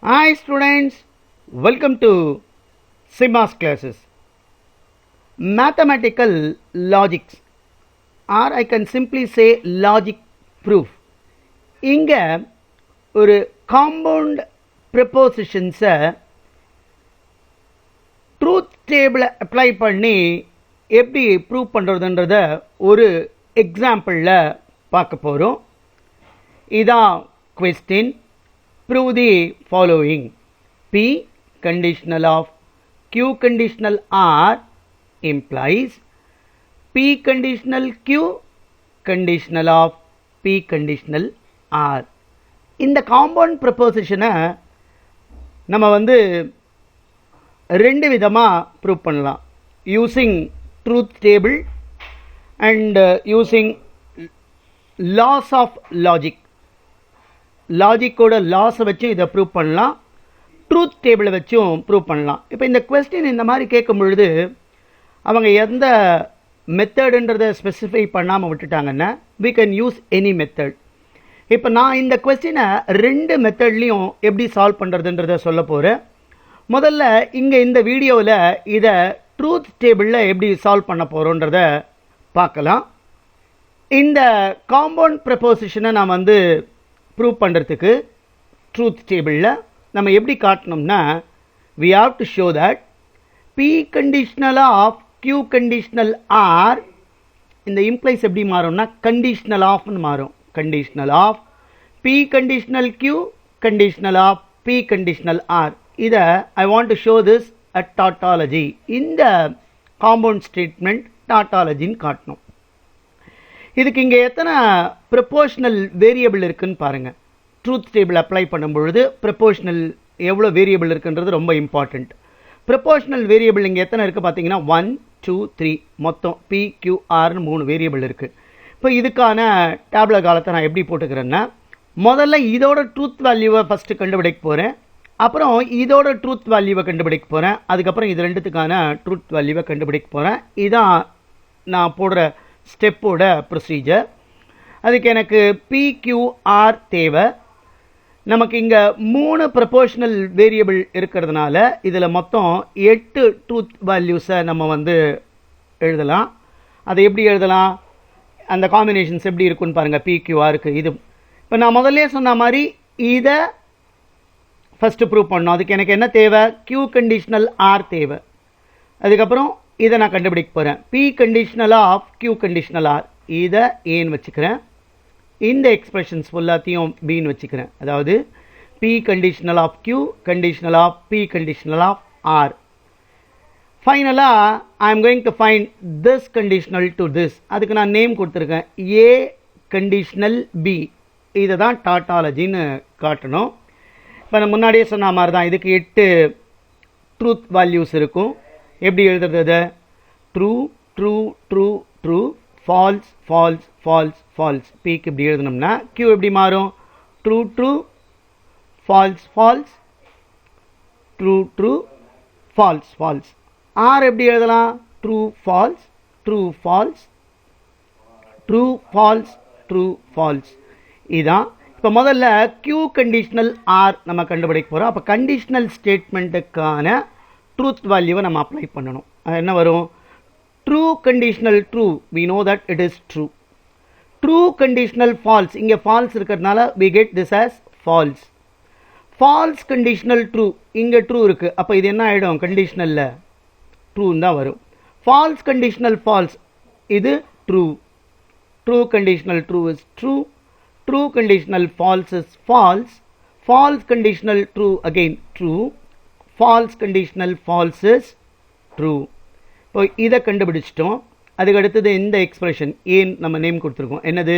Hi students, welcome to SIMAS classes. Mathematical logics, or I can simply say logic proof. இங்க ஒரு compound prepositions truth table apply பண்ணி எப்படி prove பண்றதுன்றத ஒரு எக்ஸாம்பிள்ல பார்க்க போறோம். இதான் question. Prove the following. P conditional of Q conditional R implies P conditional Q conditional of P conditional R. இந்த compound preposition நம்ம ரெண்டு விதமா prove பண்ணலாம். Using truth table and using laws of logic. லாஜிக்கோட லாஸை வச்சு இதை ப்ரூவ் பண்ணலாம், truth டேபிளை வச்சும் ப்ரூவ் பண்ணலாம். இப்போ இந்த கொஸ்டின் இந்த மாதிரி கேட்கும் பொழுது அவங்க எந்த மெத்தடுன்றதை ஸ்பெசிஃபை பண்ணாமல் விட்டுட்டாங்கன்னா we can use any method. இப்போ நான் இந்த கொஸ்டினை ரெண்டு மெத்தட்லேயும் எப்படி சால்வ் பண்ணுறதுன்றதை சொல்ல போகிறேன். முதல்ல இங்கே இந்த வீடியோவில் இதை ட்ரூத் டேபிளில் எப்படி சால்வ் பண்ண போகிறோன்றத பார்க்கலாம். இந்த காம்பவுண்ட் ப்ரப்போசிஷனை நான் ப்ரூவ் பண்ணுறதுக்கு ட்ரூத் டேபிளில் நம்ம எப்படி காட்டணும்னா we have to show that P conditional of Q conditional R இந்த இம்ப்ளைஸ் எப்படி மாறும்னா conditional ofன்னு மாறும். conditional of P conditional Q conditional of P conditional R. இதை I want to show this a tautology. இந்த compound statement tautologyன்னு காட்டணும். இதுக்கு இங்கே எத்தனை proportional variable இருக்குன்னு பாருங்கள். ட்ரூத் டேபிள் அப்ளை பண்ணும்பொழுது ப்ரொபோஷனல் எவ்வளோ வேரியபிள் இருக்குன்றது ரொம்ப இம்பார்ட்டண்ட். ப்ரொபோஷனல் வேரியபிள் இங்கே எத்தனை இருக்குது பார்த்தீங்கன்னா 1 2 3 மொத்தம் PQRன்னு 3 வேரியபிள் இருக்குது. இப்போ இதுக்கான டேப்லர் காலத்தை நான் எப்படி போட்டுக்கிறேன்னா முதல்ல இதோட ட்ரூத் வேல்யூவை ஃபஸ்ட்டு கண்டுபிடிக்க போகிறேன், அப்புறம் இதோட ட்ரூத் வேல்யூவை கண்டுபிடிக்க போகிறேன், அதுக்கப்புறம் இது ரெண்டுத்துக்கான ட்ரூத் வேல்யூவை கண்டுபிடிக்க போகிறேன். இதுதான் நான் போடுற ஸ்டெப்போட ப்ரொசீஜர். அதுக்கு எனக்கு PQR தேவை. நமக்கு இங்கே 3 ப்ரொபோஷனல் வேரியபிள் இருக்கிறதுனால இதில் மொத்தம் 8 ட்ரூத் வேல்யூஸை நம்ம எழுதலாம். அதை எப்படி எழுதலாம், அந்த காம்பினேஷன்ஸ் எப்படி இருக்குன்னு பாருங்கள். PQRக்கு இது இப்போ நான் முதல்ல சொன்ன மாதிரி இதை ஃபஸ்ட்டு ப்ரூவ் பண்ணோம். அதுக்கு எனக்கு என்ன தேவை, Q கண்டிஷனல் R தேவை. அதுக்கப்புறம் இதை நான் கண்டுபிடிக்க போகிறேன். P conditional of Q conditional R இதை ஏன்னு வச்சுக்கிறேன். இந்த எக்ஸ்பிரஷன்ஸ் ஃபுல்லாத்தையும் பின்னு வச்சுக்கிறேன். அதாவது P conditional of Q conditional of P conditional of R. ஃபைனலாக I am going to find this conditional to this. அதுக்கு நான் நேம் கொடுத்துருக்கேன் A கண்டிஷனல் B. இதை தான் டாட்டாலஜின்னு காட்டணும். இப்போ நான் முன்னாடியே சொன்ன மாதிரி தான் இதுக்கு 8 ட்ரூத் வேல்யூஸ் இருக்கும். எப்படி எழுதுறது, true true true true, false false false false. பிக்கு இப்படி எழுதணும்னா Q எப்படி மாறும், true true false false true true false false. R எப்படி எழுதலாம், true false true false true false true false. இதுதான் இப்போ முதல்ல Q கண்டிஷனல் R நம்ம கண்டுபிடிக்க போகிறோம். அப்போ கண்டிஷனல் ஸ்டேட்மெண்ட்டுக்கான ட்ரூத் வேல்யூவை நம்ம அப்ளை பண்ணணும். அது என்ன வரும், true conditional true, we know that it is true. True conditional false, இங்கே ஃபால்ஸ் இருக்கிறதுனால we get this as false. False conditional true, இங்கே ட்ரூ இருக்குது, அப்போ இது என்ன ஆகிடும், கண்டிஷனலில் ட்ரூன்னு தான் வரும். ஃபால்ஸ் கண்டிஷனல் ஃபால்ஸ், இது true. True conditional true is true, true conditional false is false, false conditional true again true, false conditional false is true. இப்போ இதை கண்டுபிடிச்சிட்டோம். அதுக்கு அடுத்தது இந்த எக்ஸ்பிரஷன் ஏன் நம்ம நேம் கொடுத்துருக்கோம், என்னது,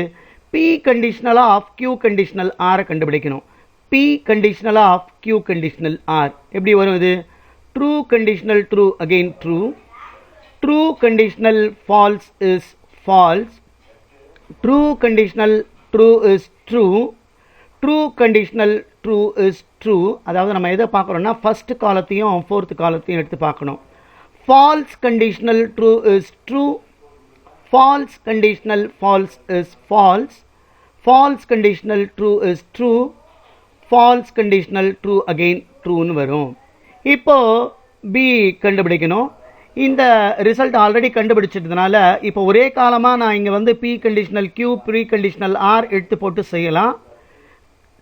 P conditional of Q conditional R கண்டுபிடிக்கணும். P conditional of Q conditional R எப்படி வரும், இது true conditional true again true, true conditional false is false, true conditional true is true, true conditional true is true. அதாவது நம்ம எதை பார்க்குறோம்னா first காலத்தையும் fourth காலத்தையும் எடுத்து பார்க்கணும். False conditional true is true, false conditional false is false, false conditional true is true, false conditional true again ட்ரூன்னு வரும். இப்போது பி கண்டுபிடிக்கணும். இந்த ரிசல்ட் ஆல்ரெடி கண்டுபிடிச்சதுனால இப்போ ஒரே காலமாக நான் இங்கே வந்து P conditional Q P conditional R எடுத்து போட்டு செய்யலாம்.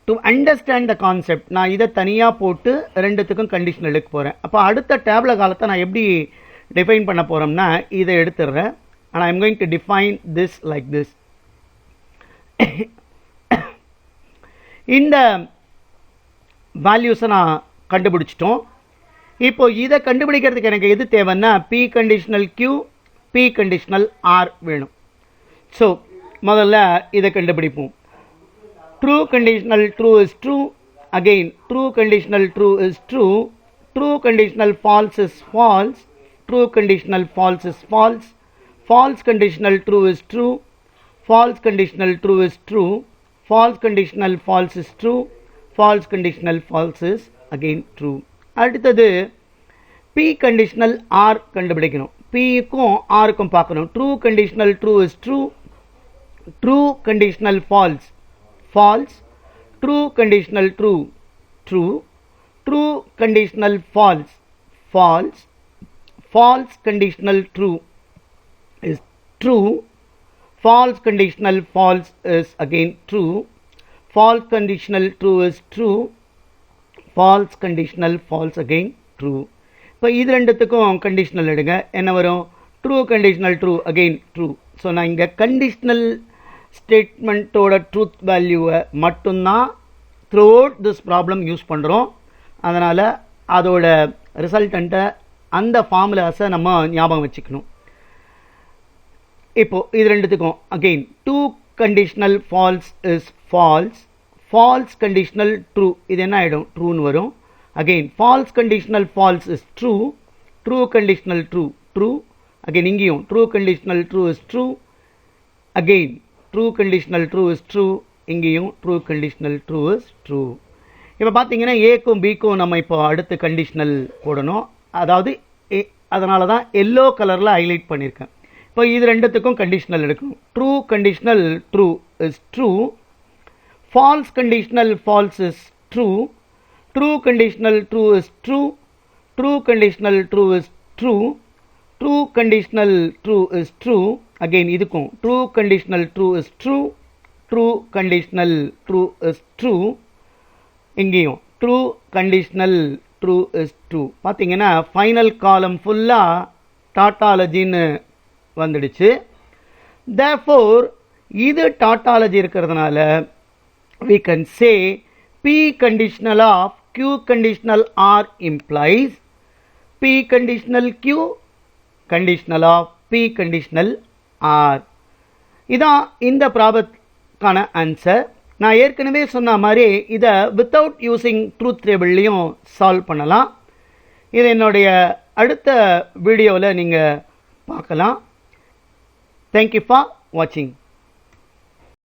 டு அண்டர்ஸ்டாண்ட் த கான்செப்ட் நான் இதை தனியாக போட்டு ரெண்டுத்துக்கும் கண்டிஷனல் எடுக்க போகிறேன். அப்போ அடுத்த டேபிள் காலத்தை நான் எப்படி டிஃபைன் பண்ண போகிறோம்னா இதை எடுத்துடுறேன். and I am going to define this like this. இந்த வேல்யூஸை நான் கண்டுபிடிச்சிட்டோம். இப்போ இதை கண்டுபிடிக்கிறதுக்கு எனக்கு எது தேவைன்னா P conditional Q P conditional R வேணும். ஸோ முதல்ல இதை கண்டுபிடிப்போம். True conditional true is true, again true conditional true is true, true conditional false is false, true conditional false is false, false conditional true is true, false conditional true is true, false conditional false is true, false conditional false is again true. அடுத்தது p conditional r கண்டுபிடிக்கணும். p க்கும் r க்கும் பார்க்கணும். true conditional true is true, true conditional false false, true conditional true true, true conditional false false, false conditional true is true, false conditional false is again true, false conditional true is true, false conditional false again true. இப்போ இது ரெண்டுத்துக்கும் conditional எடுங்க. என்ன வரும்? True conditional true again true. So நான் இங்கே conditional ஸ்டேட்மெண்ட்டோட truth வேல்யூவை மட்டும்தான் through out this problem use பண்ணுறோம். அதனால் அதோட ரிசல்டண்ட்டை அந்த ஃபார்முலாஸை நம்ம ஞாபகம் வச்சுக்கணும். இப்போ இது ரெண்டுத்துக்கும் again two conditional false is false, false conditional true, இது என்ன ஆகிடும்? ட்ரூன்னு வரும். Again false conditional false is true, true conditional true true, again இங்கேயும் true conditional true is true, again true conditional true is true, இங்கேயும் true conditional true is true. இப்போ பார்த்தீங்கன்னா ஏக்கும் பிக்கும் நம்ம இப்போ அடுத்து கண்டிஷனல் போடணும். அதாவது அதனால தான் எல்லோ கலரில் ஹைலைட் பண்ணியிருக்கேன். இப்போ இது ரெண்டுத்துக்கும் கண்டிஷனல் எடுக்கணும். True conditional true is true, false conditional false is true, true conditional true is true, true conditional true is true, true conditional true is true, again இதுக்கும் true conditional true is true, true conditional true is true, இங்கேயும் true conditional true is true. பார்த்தீங்கன்னா final காலம் ஃபுல்லாக டாட்டாலஜின்னு வந்துடுச்சு. therefore இது tautology இருக்கிறதுனால we can say p conditional of q conditional r implies p conditional q conditional of p conditional r. இதான் இந்த ப்ராப்ளத்துக்கான answer. நான் ஏற்கனவே சொன்ன மாதிரி இதை வித்தவுட் யூஸிங் ட்ரூத் டேபிள்லையும் சால்வ் பண்ணலாம். இது என்னுடைய அடுத்த வீடியோவில் நீங்கள் பார்க்கலாம். Thank you for watching.